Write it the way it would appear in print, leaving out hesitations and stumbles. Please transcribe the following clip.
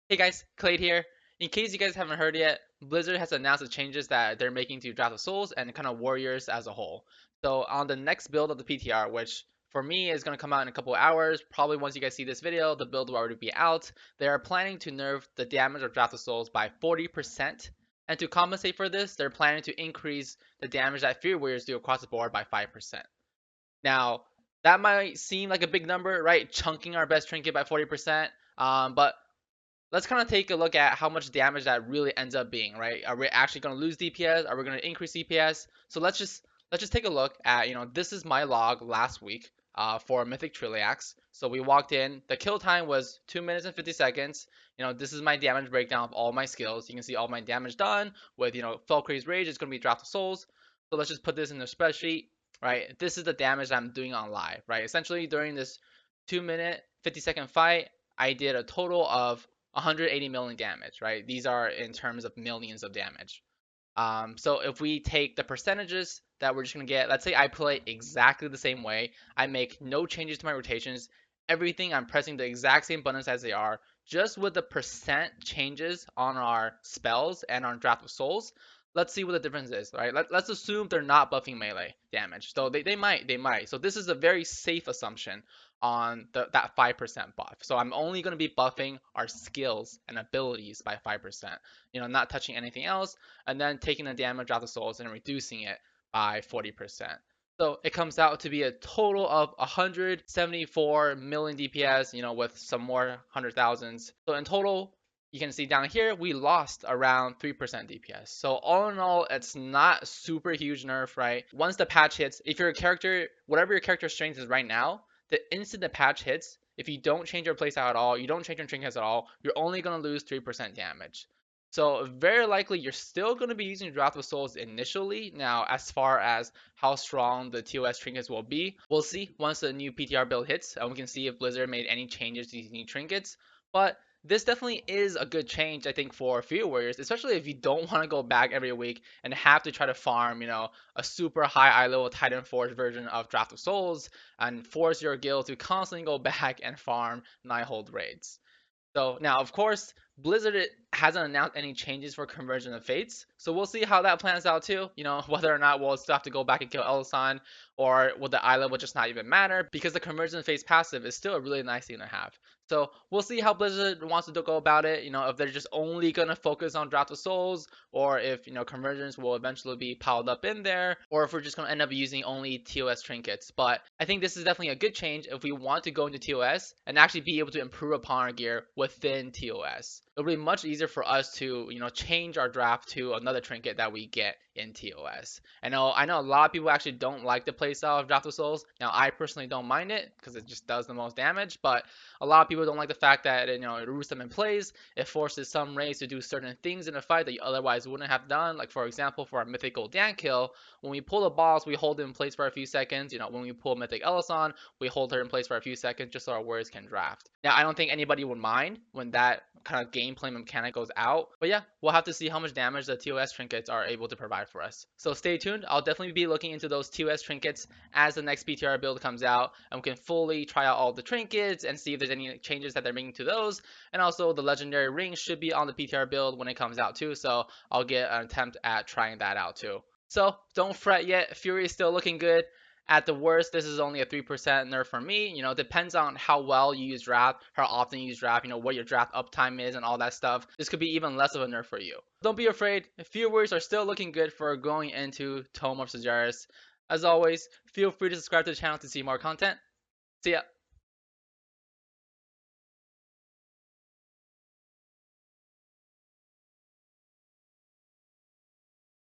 Hey guys, Kelade here. In case you guys haven't heard yet, Blizzard has announced the changes that they're making to Draught of Souls and kind of Warriors as a whole. So on the next build of the PTR, which for me is going to come out in a couple of hours, probably once you guys see this video, the build will already be out. They are planning to nerf the damage of Draught of Souls by 40%. And to compensate for this, they're planning to increase the damage that Fury Warriors do across the board by 5%. Now, that might seem like a big number, right? Chunking our best trinket by 40%. But let's kind of take a look at how much damage that really ends up being, right? Are we actually going to lose DPS? Are we going to increase DPS? So let's just take a look at, this is my log last week for Mythic Triliax. So we walked in, the kill time was 2 minutes and 50 seconds. This is my damage breakdown of all my skills. You can see all my damage done with, Felcrae's Rage. It's going to be Draught of Souls. So let's just put this in the spreadsheet, right? This is the damage I'm doing on live, right? Essentially during this 2 minute, 50-second fight, I did a total of 180 million damage, right? These are in terms of millions of damage. So if we take the percentages that we're just gonna get, let's say I play exactly the same way, I make no changes to my rotations, everything I'm pressing the exact same buttons as they are, just with the percent changes on our spells and on Draught of Souls. Let's see what the difference is, right? Let's assume they're not buffing melee damage. So they might. So this is a very safe assumption on that 5% buff. So I'm only going to be buffing our skills and abilities by 5%, not touching anything else, and then taking the damage out of the souls and reducing it by 40%. So it comes out to be a total of 174 million DPS, with some more hundred thousands. So in total, you can see down here, we lost around 3% DPS. So all in all, it's not super huge nerf, right? Once the patch hits, if your character, whatever your character strength is right now, the instant the patch hits, if you don't change your playstyle at all, you don't change your trinkets at all, you're only going to lose 3% damage. So very likely you're still going to be using Draught of Souls initially. Now, as far as how strong the TOS trinkets will be, we'll see once the new PTR build hits, and we can see if Blizzard made any changes to these new trinkets. But this definitely is a good change, I think, for Field Warriors, especially if you don't want to go back every week and have to try to farm, a super high eye level Titan Forge version of Draught of Souls and force your guild to constantly go back and farm Nighthold raids. So now, of course, Blizzard hasn't announced any changes for Convergence of Fates, so we'll see how that plans out too. Whether or not we'll still have to go back and kill Elisan, or will the eye level just not even matter, because the Convergence of Fates passive is still a really nice thing to have. So we'll see how Blizzard wants to go about it. If they're just only gonna focus on Draught of Souls, or if Convergence will eventually be piled up in there, or if we're just gonna end up using only TOS trinkets. But I think this is definitely a good change if we want to go into TOS and actually be able to improve upon our gear within TOS. It'll be much easier for us to, change our draft to another trinket that we get in TOS. I know a lot of people actually don't like the playstyle of Draught of Souls. Now, I personally don't mind it because it just does the most damage, but a lot of people don't like the fact that it roots them in plays. It forces some raids to do certain things in a fight that you otherwise wouldn't have done. Like for example, for our mythical Dan kill, when we pull the boss, we hold it in place for a few seconds. When we pull mythic Elisan, we hold her in place for a few seconds just so our warriors can draft. Now, I don't think anybody would mind when that kind of gameplay mechanic goes out, but yeah, we'll have to see how much damage the TOS trinkets are able to provide for us. So stay tuned. I'll definitely be looking into those TOS trinkets as the next PTR build comes out, and we can fully try out all the trinkets and see if there's any changes that they're making to those. And also the legendary ring should be on the PTR build when it comes out too, so I'll get an attempt at trying that out too. So don't fret yet, Fury is still looking good. At the worst, this is only a 3% nerf for me. It depends on how well you use draft, how often you use draft, what your draft uptime is and all that stuff. This could be even less of a nerf for you. Don't be afraid. Few words are still looking good for going into Tome of Sejaris. As always, feel free to subscribe to the channel to see more content. See ya.